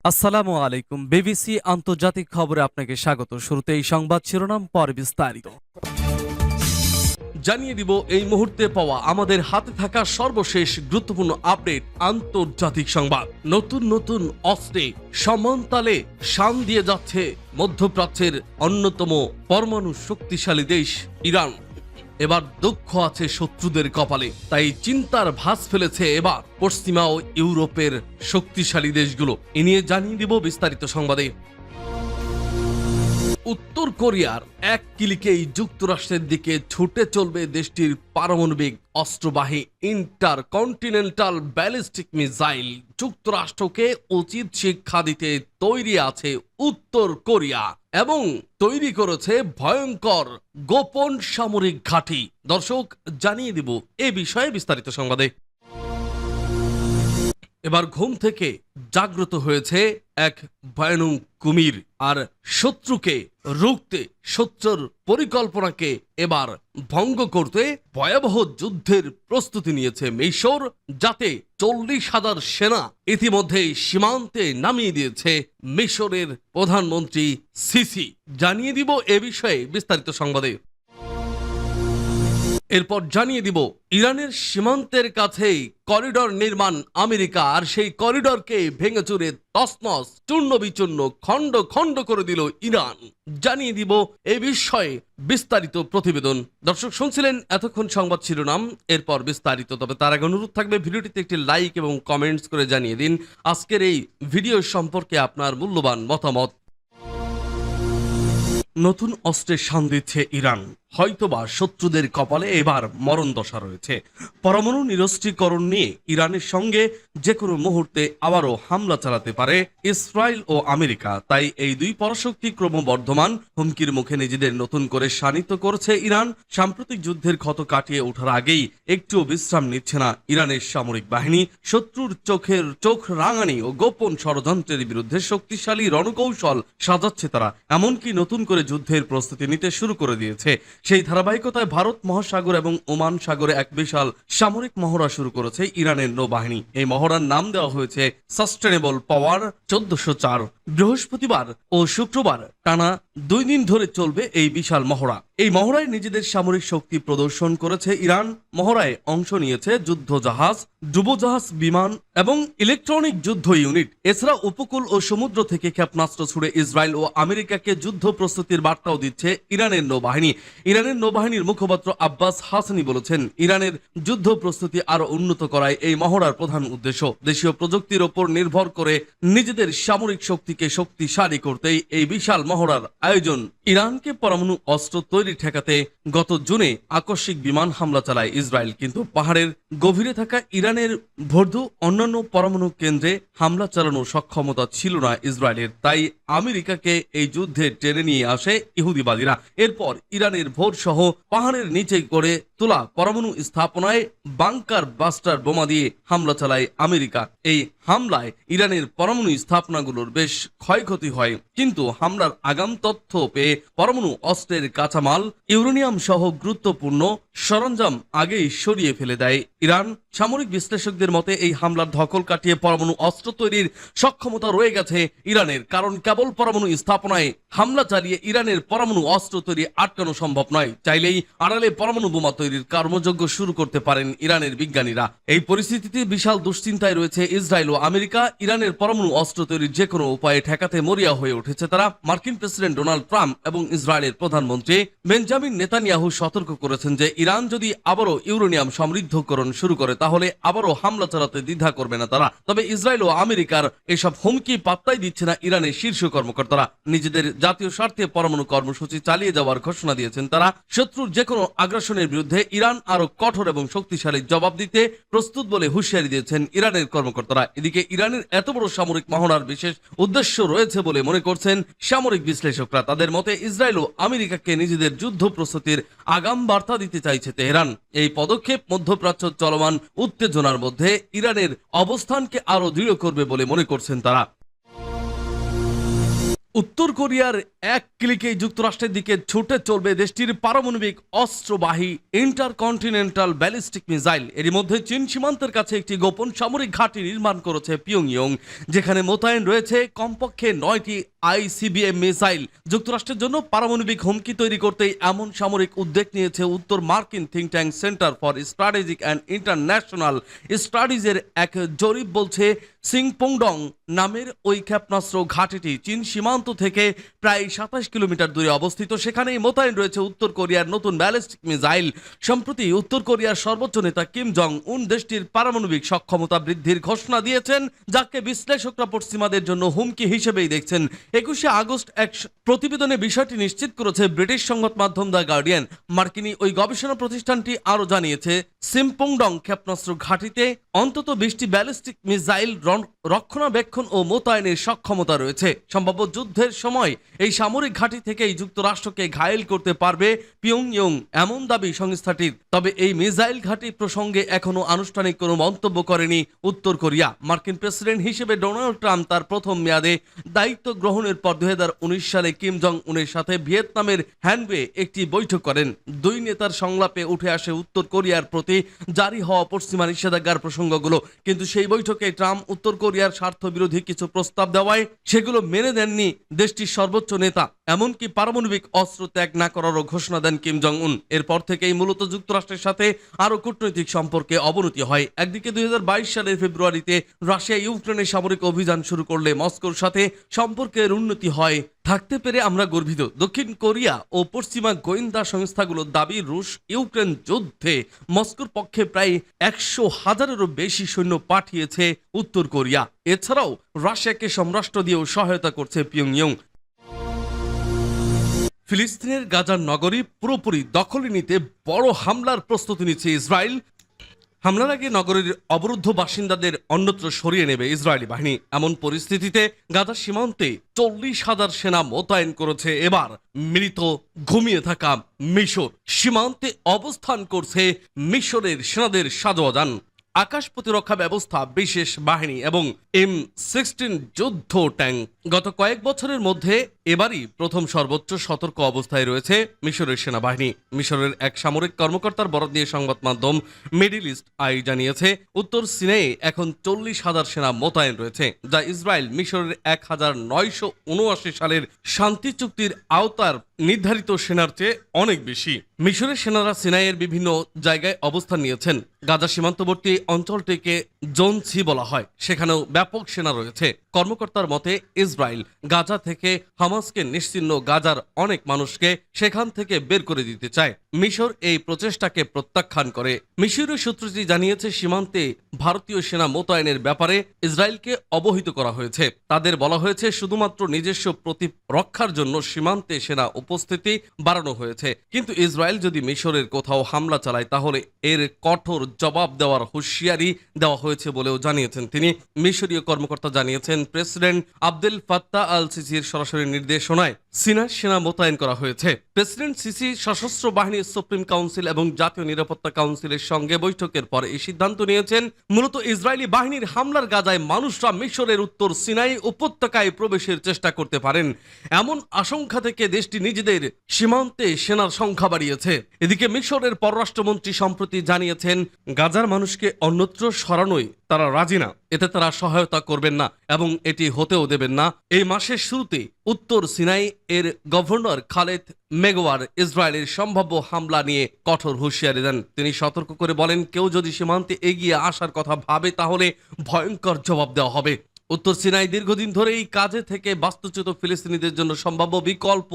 আসসালামু আলাইকুম। বিবিসি আন্তর্জাতিক খবরে আপনাকে স্বাগত। শুরুতে এই সংবাদ শিরোনাম, পরে বিস্তারিত। জানিয়ে দিব এই মুহূর্তে পাওয়া আমাদের হাতে থাকা সর্বশেষ গুরুত্বপূর্ণ আপডেট আন্তর্জাতিক সংবাদ। নতুন নতুন অস্ত্রে সমানতালে শান দিয়ে যাচ্ছে মধ্যপ্রাচ্যের অন্যতম পরমাণু শক্তিশালী দেশ ইরান। এবার দুঃখ আছে শত্রুদের কপালে, তাই চিন্তার ভাঁজ ফেলেছে এবার পশ্চিমা ও ইউরোপের শক্তিশালী দেশগুলো। এ নিয়ে জানিয়ে দিব বিস্তারিত সংবাদে। উত্তর কোরিয়ার এক ক্লিকেই যুক্তরাষ্ট্রের দিকে ছুটে চলবে দেশটির পারমাণবিক অস্ত্রবাহী ইন্টারকন্টিনেন্টাল ব্যালিস্টিক মিসাইল। যুক্তরাষ্ট্রকে উচিত শিক্ষা দিতে তৈরি আছে উত্তর কোরিয়া এবং তৈরি করেছে ভয়ঙ্কর গোপন সামরিক ঘাঁটি। দর্শক, জানিয়ে দিব এ বিষয়ে বিস্তারিত সংবাদে। এবার ঘুম থেকে জাগ্রত হয়েছে এক ভয়ানক কুমির, আর শত্রুকে রুখতে, শত্রুর পরিকল্পনাকে এবার ভঙ্গ করতে ভয়াবহ যুদ্ধের প্রস্তুতি নিয়েছে মিশর, যাতে 40,000 সেনা ইতিমধ্যেই সীমান্তে নামিয়ে দিয়েছে মিশরের প্রধানমন্ত্রী সিসি। জানিয়ে দিব এ বিষয়ে বিস্তারিত সংবাদে। এরপর জানিয়ে দিব ইরানের সীমান্তের কাছেই করিডর নির্মাণ আমেরিকা, আর সেই করিডরকে ভেঙে চুরে তছনছ চূর্ণ বিচূর্ণ খণ্ড খণ্ড করে দিল ইরান। জানিয়ে দিব এ বিষয়ে বিস্তারিত প্রতিবেদন। দর্শক, শুনছিলেন এতক্ষণ সংবাদ শিরোনাম, এরপর বিস্তারিত। তবে তার আগে অনুরোধ থাকবে ভিডিওটিতে একটি লাইক এবং কমেন্টস করে জানিয়ে দিন আজকের এই ভিডিও সম্পর্কে আপনার মূল্যবান মতামত। নতুন অস্ত্রের শান দিচ্ছে ইরান। হয়তোবা শত্রুদের কপালে এবার মরণ দশা রয়েছে। পরমাণু নিরস্ত্রীকরণ নিয়ে ইরানের সঙ্গে যে কোনো মুহূর্তে আবারও হামলা চালাতে পারে ইসরায়েল ও আমেরিকা। তাই এই দুই পরাশক্তি ক্রমবর্ধমান হুমকির মুখে নিজেদের নতুন করে শানিত করছে ইরান। সাম্প্রতিক যুদ্ধের ক্ষত কাটিয়ে ওঠার আগেই একটুও বিশ্রাম নিচ্ছে না ইরানের সামরিক বাহিনী। শত্রুর চোখ রাঙানি ও গোপন ষড়যন্ত্রের বিরুদ্ধে শক্তিশালী রণকৌশল সাজাচ্ছে তারা। এমনকি নতুন করে যুদ্ধের প্রস্তুতি নিতে শুরু করে দিয়েছে। সেই ধারাবাহিকতায় ভারত মহাসাগর এবং ওমান সাগরে এক বিশাল সামরিক মহড়া শুরু করেছে ইরানের নৌবাহিনী। এই মহড়ার নাম দেওয়া হয়েছে সাস্টেনেবল পাওয়ার 1404। বৃহস্পতিবার ও শুক্রবার টানা 2 দিন ধরে চলবে এই বিশাল মহড়া। এই মহড়ায় নিজেদের সামরিক শক্তি প্রদর্শন করেছে ইরান। মহড়ায় অংশ নিয়েছে যুদ্ধ জাহাজ, ডুবোজাহাজ, বিমান এবং ইলেকট্রনিক যুদ্ধ ইউনিট। এছাড়া উপকূল ও সমুদ্র থেকে ক্ষেপণাস্ত্র ছুড়ে ইসরায়েল ও আমেরিকাকে যুদ্ধ প্রস্তুতির বার্তাও দিচ্ছে ইরানের নৌবাহিনী। ইরানের নৌবাহিনীর মুখপাত্র আব্বাস হাসানি বলেছেন, ইরানের যুদ্ধ প্রস্তুতি আরো উন্নত করাই এই মহড়ার প্রধান উদ্দেশ্য। দেশীয় প্রযুক্তির ওপর নির্ভর করে নিজেদের সামরিক শক্তিকে শক্তিশালী করতেই এই বিশাল মহড়ার আয়োজন। ইরানকে পরমাণু অস্ত্র তৈরি ঠেকাতে গত জুনে আকস্মিক বিমান হামলা চালায় ইসরায়েল, কিন্তু পাহাড়ের গভীরে থাকা ইরানের ভর্দু অন্যান্য পরমাণু কেন্দ্রে হামলা চালানোর সক্ষমতা ছিল না ইসরায়েলের। তাই আমেরিকাকে এই যুদ্ধে টেনে নিয়ে আসে ইহুদিবাদীরা। এরপর ইরানের ভোর সহ পাহাড়ের নিচে করে তোলা পরমাণু স্থাপনায় বাংকার বাস্টার বোমা দিয়ে হামলা চালায় আমেরিকা। এই হামলায় ইরানের পরমাণু স্থাপনাগুলোর বেশ ক্ষয়ক্ষতি হয়, কিন্তু হামলার আগাম তথ্য পেয়ে পরমাণু অস্ত্রের কাঁচামাল, ইউরেনিয়াম সহ গুরুত্বপূর্ণ সরঞ্জাম আগেই সরিয়ে ফেলে দেয় ইরান। সামরিক বিশ্লেষকদের মতে এই হামলার ধকল কাটিয়ে পরমাণু অস্ত্র তৈরির সক্ষমতা রয়ে গেছে ইরানের, কারণ কেবল পরমাণু স্থাপনায় হামলা চালিয়ে ইরানের পরমাণু অস্ত্র তৈরি আটকানো সম্ভব নয়। চাইলেই আড়ালে পরমাণু বোমা তৈরির কর্মযজ্ঞ শুরু করতে পারেন ইরানের বিজ্ঞানীরা। এই পরিস্থিতিতে বিশাল দুশ্চিন্তায় রয়েছে ইসরায়েল ও আমেরিকা। ইরানের পরমাণু অস্ত্র তৈরির যে কোনো উপায়ে ঠেকাতে মরিয়া হয়ে উঠেছে তারা। মার্কিন প্রেসিডেন্ট ডোনাল্ড ট্রাম্প এবং ইসরায়েলের প্রধানমন্ত্রী বেঞ্জামিন নেতানিয়াহু সতর্ক করেছেন যে ইরান যদি আবারও ইউরেনিয়াম সমৃদ্ধকরণ শুরু করে তাহলে আবারও হামলা চালাতে দ্বিধা করবে না তারা। তবে ইসরায়েল ও আমেরিকার এসব হুমকি পাত্তাই দিচ্ছে না ইরানের শীর্ষ কর্মকর্তারা। নিজেদের জাতীয় স্বার্থে পরমাণু কর্মসূচি চালিয়ে যাওয়ার ঘোষণা দিয়েছেন তারা। শত্রুর যে কোনো আগ্রাসনের বিরুদ্ধে ইরান আরো কঠোর এবং শক্তিশালী জবাব দিতে প্রস্তুত বলে হুঁশিয়ারি দিয়েছেন ইরানের কর্মকর্তারা। এদিকে ইরানের এত বড় সামরিক মহড়ার বিশেষ উদ্দেশ্য রয়েছে বলে মনে করছেন সামরিক বিশ্লেষকরা। তাদের মতে ইসরায়েল ও আমেরিকাকে নিজেদের যুদ্ধ প্রস্তুতির আগাম বার্তা দিতে চাইছে তেহরান। এই পদক্ষেপ মধ্যপ্রাচ্য চলমান উত্তেজনার মধ্যে ইরানের অবস্থানকে আরো দৃঢ় করবে বলে মনে করছেন তারা। উত্তর কোরিয়ার এক ক্লিকে যুক্তরাষ্ট্রের দিকে ছুটে চলবে দেশটির পারমাণবিক অস্ত্রবাহী ইন্টারকন্টিনেন্টাল ব্যালিস্টিক মিসাইল। এরই মধ্যে চীন সীমান্তের কাছে একটি গোপন সামরিক ঘাঁটি নির্মাণ করেছে পিয়ংইয়ং, যেখানে মোতায়েন রয়েছে কমপক্ষে 9টি আইসিবিএম মিসাইল। যুক্তরাষ্ট্রের জন্য পারমাণবিক হুমকি তৈরি করতেই এমন সামরিক উদ্যোগ নিয়েছে উত্তর মার্কিন think tank Center for Strategic and International স্টাডিজের এক জরিপ বলছে সিংপোংডং নামের ওই ক্ষেপণাস্ত্র ঘাঁটিটি চীন সীমান্ত থেকে প্রায় 27 কিলোমিটার দূরে অবস্থিত। সেখানেই মোতায়েন রয়েছে উত্তর কোরিয়ার নতুন ব্যালিস্টিক মিসাইল। সম্প্রতি উত্তর কোরিয়ার সর্বোচ্চ নেতা কিম জং উন দেশটির পারমাণবিক সক্ষমতা বৃদ্ধির ঘোষণা দিয়েছেন, যাকে বিশ্লেষকরা পশ্চিমাদের জন্য হুমকি হিসেবেই দেখছেন। 21শে আগস্ট এক প্রতিবেদনে বিষয়টি নিশ্চিত করেছে ব্রিটিশ সংবাদ মাধ্যম দ্য গার্ডিয়ান। মার্কিনী ওই গবেষণা প্রতিষ্ঠানটি আরও জানিয়েছে, সিম্পংডং ক্ষেপণাস্ত্র ঘাঁটিতে অন্তত 20টি ব্যালিস্টিক মিসাইল রক্ষণাবেক্ষণ ও মোতায়েনের সক্ষমতা রয়েছে। সম্ভাব্য যুদ্ধের সময় এই সামরিক ঘাঁটি থেকেই যুক্তরাষ্ট্রকে ঘায়েল করতে পারবে পিয়ংইয়ং, এমন দাবি সংস্থাটির। তবে এই মিসাইল ঘাঁটি প্রসঙ্গে এখনো আনুষ্ঠানিক কোনো মন্তব্য করেনি উত্তর কোরিয়া। মার্কিন প্রেসিডেন্ট হিসেবে ডোনাল্ড ট্রাম্প তার প্রথম মেয়াদে দায়িত্ব গ্রহণের পর 2019 সালে কিম জং উনের সাথে ভিয়েতনামের হ্যানবে একটি বৈঠক করেন। দুই নেতার সংলাপে উঠে আসে উত্তর কোরিয়ার প্রতি জারি হওয়া পশ্চিমা নিষেধাজ্ঞার প্রসঙ্গগুলো, কিন্তু সেই বৈঠকে ট্রাম্প উত্তর কোরিয়ার স্বার্থ বিরোধী কিছু প্রস্তাব দেওয়ায় সেগুলো মেনে দেননি দেশটির সর্বোচ্চ নেতা। এমনকি পারমাণবিক অস্ত্র ত্যাগ না করারও ঘোষণা দেন কিম জং উন। এরপর থেকেই মূলত যুক্তরাষ্ট্রের সাথে আরও কূটনৈতিক সম্পর্কে অবনতি হয়। একদিকে 2022 সালের ফেব্রুয়ারিতে রাশিয়া ইউক্রেনে সামরিক অভিযান শুরু করলে মস্কোর সাথে সম্পর্কের উন্নতি হয়। থাকতে পেরে আমরা গর্বিত। দক্ষিণ কোরিয়া ও পশ্চিমা গোয়েন্দা সংস্থাগুলোর দাবি, রুশ ইউক্রেন যুদ্ধে মস্কোর পক্ষে প্রায় 100,000-এরও বেশি সৈন্য পাঠিয়েছে উত্তর কোরিয়া। এছাড়াও রাশিয়াকে সমরাষ্ট্র দিয়েও সহায়তা করছে পিয়ংইয়ং। ফিলিস্তিনের গাজার নগরী পুরোপুরি দখলে নিতে বড় হামলার প্রস্তুতি নিচ্ছে ইসরায়েল। হামলার আগে নগরীর অবরুদ্ধ বাসিন্দাদের অন্যত্র সরিয়ে নেবে ইসরায়েলি বাহিনী। এমন পরিস্থিতিতে গাজা সীমান্তে 40,000 সেনা মোতায়েন করেছে এবার মৃত ঘুমিয়ে থাকা মিশর। সীমান্তে অবস্থান করছে মিশরের সেনাদের সাজোয়াজান, আকাশ প্রতিরক্ষা ব্যবস্থা, বিশেষ বাহিনী এবং M16 যুদ্ধ ট্যাঙ্ক। গত কয়েক বছরের মধ্যে এবারই প্রথম সর্বোচ্চ সতর্ক অবস্থায় রয়েছে মিশরের সেনাবাহিনী। মিশরের এক সামরিক কর্মকর্তার বরাত দিয়ে সংবাদ মাধ্যম মিডল ইস্ট আই জানিয়েছে, উত্তর সিনাইয়ে এখন 40,000 সেনা মোতায়েন রয়েছে, যা ইসরায়েল মিশরের 1979 সালের শান্তি চুক্তির আওতার নির্ধারিত সেনার চেয়ে অনেক বেশি। মিশরের সেনারা সিনাইয়ের বিভিন্ন জায়গায় অবস্থান নিয়েছেন। গাজা সীমান্তবর্তী অঞ্চলটিকে জোন সি বলা হয়, সেখানেও ব্যাপক সেনা রয়েছে। কর্মকর্তার মতে ইসরায়েল গাজা থেকে হামাসকে নিশ্চিহ্ন, গাজার অনেক মানুষকে সেখান থেকে বের করে দিতে চায়। মিশর এই প্রচেষ্টাকে প্রত্যাখ্যান করে। মিশরীয় সূত্রটি জানিয়েছে, সীমান্তে ভারতীয় সেনা মোতায়েনের ব্যাপারে ইসরায়েলকে অবহিত করা হয়েছে। তাদের বলা হয়েছে, শুধুমাত্র নিজস্ব প্রতিরক্ষার জন্য সীমান্তে সেনা উপস্থিতি বাড়ানো হয়েছে, কিন্তু ইসরায়েল যদি মিশরের কোথাও হামলা চালায় তাহলে এর কঠোর জবাব দেওয়ার হুঁশিয়ারি দেওয়া হয়েছে বলেও জানিয়েছেন তিনি। মিশরীয় কর্মকর্তা জানিয়েছেন, প্রেসিডেন্ট আবদেল ফাত্তাহ আল সিসির সরাসরি নির্দেশনায় সিনায় সেনা মোতায়েন করা হয়েছে। প্রেসিডেন্ট সিসি সশস্ত্র বাহিনীর সুপ্রিম কাউন্সিল এবং জাতীয় নিরাপত্তা কাউন্সিলের সঙ্গে বৈঠকের পর এই সিদ্ধান্ত নিয়েছেন। মূলত ইসরায়েলি বাহিনীর হামলার গাজায় মানুষরা মিশরের উত্তর সিনাই উপত্যকায় প্রবেশের চেষ্টা করতে পারেন, এমন আশঙ্কা থেকে দেশটি নিজেদের সীমান্তে সেনার সংখ্যা বাড়িয়েছে। এদিকে মিশরের পররাষ্ট্রমন্ত্রী সম্প্রতি জানিয়েছেন, গাজার মানুষকে অন্যত্র সরানোয় তারা রাজি না, এতে তারা সহায়তা করবেন না এবং এটি হতেও দেবেন না। এই মাসের শুরুতে উত্তর সিনাই এর গভর্নর খালেদ মেগওয়ার ইসরায়েলের সম্ভাব্য হামলা নিয়ে কঠোর হুঁশিয়ারি দেন। তিনি সতর্ক করে বলেন, কেউ যদি সীমান্তে এগিয়ে আসার কথা ভাবে তাহলে ভয়ঙ্কর জবাব দেওয়া হবে। উত্তর সিনাই দীর্ঘদিন ধরে এই কাজে থেকে বাস্তুচ্যুত ফিলিস্তিনিদের জন্য সম্ভাব্য বিকল্প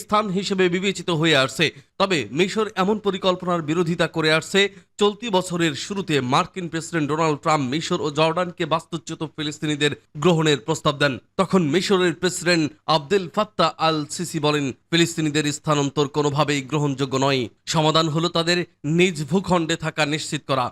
স্থান হিসেবে বিবেচিত হয়ে আসছে। তবে মিশর এমন পরিকল্পনার বিরোধিতা করে আসছে। চলতি বছরের শুরুতে মার্কিন প্রেসিডেন্ট ডোনাল্ড ট্রাম্প মিশর ও জর্ডানকে বাস্তুচ্যুত ফিলিস্তিনিদের গ্রহণের প্রস্তাব দেন। তখন মিশরের president Abdel Fattah al CC বলেন, ফিলিস্তিনিদের স্থানান্তর কোনোভাবেই গ্রহণযোগ্য নয়। সমাধান হলো তাদের নিজ ভূখণ্ডে থাকা নিশ্চিত করা।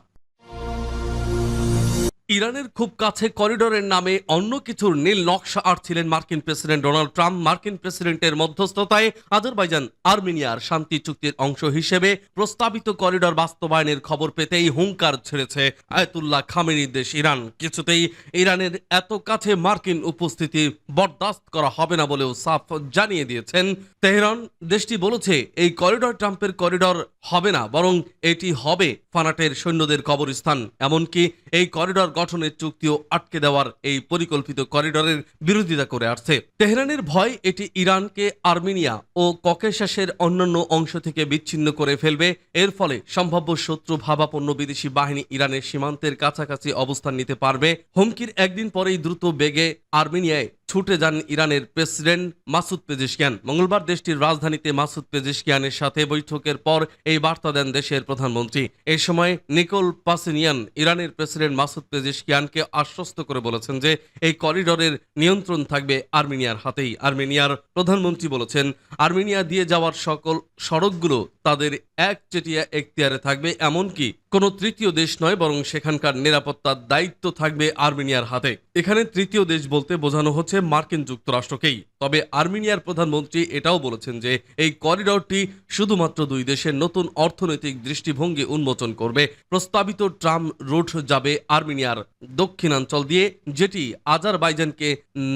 ইরানের খুব কাছে করিডোরের নামে অন্য কিছুর নীল নকশা আঁটছিলেন মার্কিন প্রেসিডেন্ট ডোনাল্ড ট্রাম্প। মার্কিন প্রেসিডেন্টের মধ্যস্থতায় আজারবাইজান আর্মেনিয়ার শান্তি চুক্তির অংশ হিসেবে প্রস্তাবিত করিডোর বাস্তবায়নের খবর পেতেই হুঙ্কার ছেড়েছে আয়াতুল্লাহ খামেনির দেশ ইরান। কিছুতেই ইরানের এত কাছে মার্কিন উপস্থিতি বরদাস্ত করা হবে না বলেও সাফ জানিয়ে দিয়েছেন তেহরান। দেশটি বলেছে এই করিডোর ট্রাম্পের করিডোর হবে না, বরং এটি হবে ফানাটের সৈন্যদের কবরস্থান। এমনকি এই করিডোর গঠনের চুক্তিও আটকে দেওয়ার এই পরিকল্পিত করিডোরের বিরোধিতা করে আসছে তেহরানের ভয় এটি ইরানকে আর্মেনিয়া ও ককেশাসের অন্যান্য অংশ থেকে বিচ্ছিন্ন করে ফেলবে। এর ফলে সম্ভাব্য শত্রু ভাবাপন্ন বিদেশি বাহিনী ইরানের সীমান্তের কাছাকাছি অবস্থান নিতে পারবে। হুমকির একদিন পরেই দ্রুত বেগে আর্মেনিয়ায় ছুটে যান ইরানের প্রেসিডেন্ট মাসুদ পেজেশকিয়ান। মঙ্গলবার দেশটির রাজধানীতে মাসুদ পেজেশকিয়ানের সাথে বৈঠকের পর এই বার্তা দেন দেশের প্রধানমন্ত্রী। এই সময় নিকোল পাসিনিয়ান ইরানের প্রেসিডেন্ট মাসুদ পেজেশকিয়ানকে আশ্বস্ত করে বলেছেন যে এই করিডোরের নিয়ন্ত্রণ থাকবে আর্মেনিয়ার হাতেই। আর্মেনিয়ার প্রধানমন্ত্রী বলেছেন, আর্মেনিয়া দিয়ে যাওয়ার সকল সড়কগুলো তাদের একচেটিয়া এখতিয়ারে থাকবে, এমনকি কোনো তৃতীয় দেশ নয়, বরং সেখানকার নিরাপত্তার দায়িত্ব থাকবে আর্মেনিয়ার হাতে। এখানে তৃতীয় দেশ বলতে বোঝানো হচ্ছে মার্কিন যুক্তরাষ্ট্রকেই। তবে আর্মেনিয়ার প্রধানমন্ত্রী এটাও বলেছেন যে এই করিডোরটি শুধুমাত্র দুই দেশের নতুন অর্থনৈতিক দৃষ্টিভঙ্গি উন্মোচন করবে। প্রস্তাবিত ট্রাম রুট যাবে আর্মেনিয়ার দক্ষিণাঞ্চল দিয়ে, যেটি আজারবাইজানকে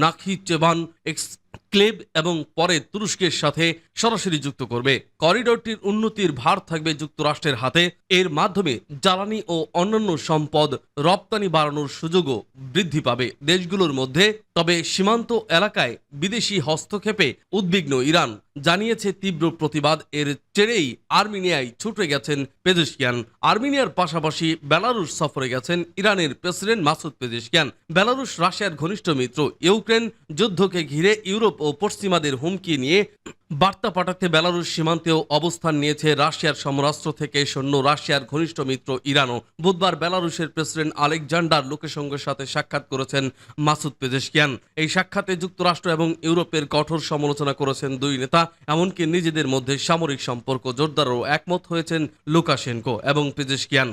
নাখিচেভান ক্লেব এবং পরে তুরস্কের সাথে সরাসরি যুক্ত করবে। করিডোরটির উন্নতির ভার থাকবে যুক্তরাষ্ট্রের হাতে। এর মাধ্যমে জ্বালানি ও অন্যান্য সম্পদ রপ্তানি বাড়ানোর সুযোগও বৃদ্ধি পাবে দেশগুলোর মধ্যে। তবে সীমান্ত এলাকায় বিদেশি হস্তক্ষেপে উদ্বিগ্ন ইরান জানিয়েছে তীব্র প্রতিবাদ এর জেরেই আর্মেনিয়ায় ছুটে গেছেন পেজেশকিয়ান। আর্মেনিয়ার পাশাপাশি বেলারুশ সফরে গেছেন ইরানের প্রেসিডেন্ট মাসুদ পেজেশকিয়ান। বেলারুশ রাশিয়ার ঘনিষ্ঠ মিত্র। ইউক্রেন যুদ্ধকে ঘিরে ইউরোপ ও পশ্চিমাদের হুমকি নিয়ে বার্তা পাঠাতে বেলারুশ সীমান্তেও অবস্থান নিয়েছে রাশিয়ার সমরাস্ত্র থেকে সৈন্য। রাশিয়ার ঘনিষ্ঠ মিত্র ইরানও বুধবার বেলারুশের প্রেসিডেন্ট আলেকজান্ডার লুকাশেঙ্কোর সাথে সাক্ষাৎ করেছেন মাসুদ পেজেশকিয়ান। এই সাক্ষাতে যুক্তরাষ্ট্র এবং ইউরোপের কঠোর সমালোচনা করেছেন দুই নেতা। এমনকি নিজেদের মধ্যে সামরিক সম্পর্ক জোরদারও একমত হয়েছেন লুকাশেঙ্কো এবং পেজেশকিয়ান।